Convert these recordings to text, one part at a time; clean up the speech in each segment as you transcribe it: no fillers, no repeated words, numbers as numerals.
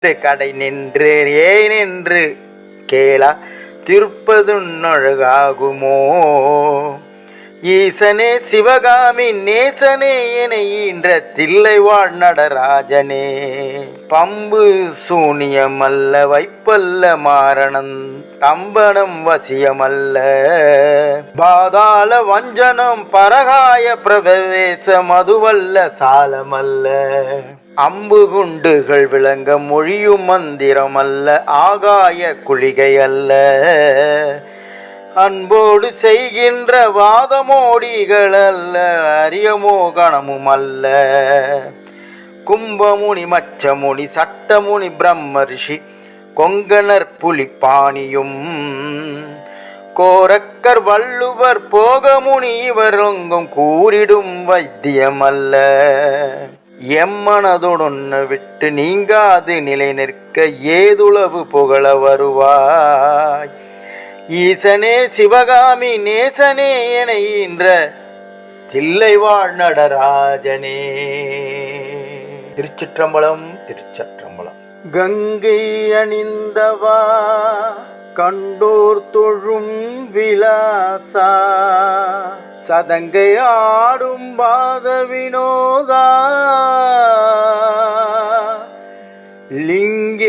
கடை நின்று ஏனென்று கேளா திருப்பதுன்னொழகாகுமோ. ஈசனே சிவகாமி நேசனே என ஈன்ற தில்லை வாழ் நடராஜனே. பம்பு சூனியமல்ல வைப்பல்ல மாரணம் தம்பனம் வசியமல்ல. பாதாள வஞ்சனம் பரகாய பிரவேச மதுவல்ல சாலமல்ல. அம்பு குண்டுகள் விளங்க மொழியும் மந்திரமல்ல ஆகாய குளிகை அல்ல. அன்போடு செய்கின்ற வாதமோடிகள் அல்ல அரியமோ கணமும் அல்ல. கும்பமுனி மச்சமுனி சட்டமுனி பிரம்மர்ஷி கொங்கணர் புலிப்பாணியும் கோரக்கர் வள்ளுவர் போகமுனி இவரொங்கும் கூறிடும் வைத்தியமல்ல. எம்மனதொடொன்னு விட்டு நீங்காது நிலை நிற்க ஏதுளவு புகழ வருவாய். ஈசனே சிவகாமி நேசனே என ஈன்ற தில்லை வாழ் நடராஜனே. திருச்சிற்றம்பலம் திருச்சிற்றம்பலம். கங்கை அணிந்தவா கண்டோர் தொழும் விலாசா சதங்கை ஆடும் பாத வினோதா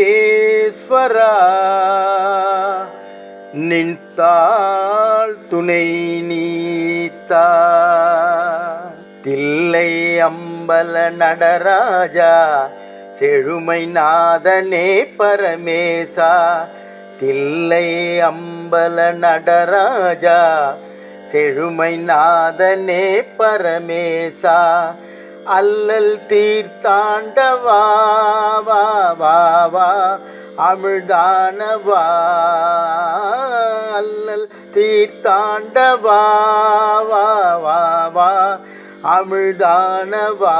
லிங்கேஸ்வரா நின்றாள் துணை நீத்தா. தில்லை அம்பல நடராஜா செழுமை நாதனே பரமேசா. தில்லை அம்பல நடராஜா செழுமை நாதனே பரமேசா. அல்லல் தீர்த்தாண்டவா வா வா வா அமிழ்தானவா. அல்லல் தீர்த்தாண்டவா வா வா வா அமிழ்தானவா.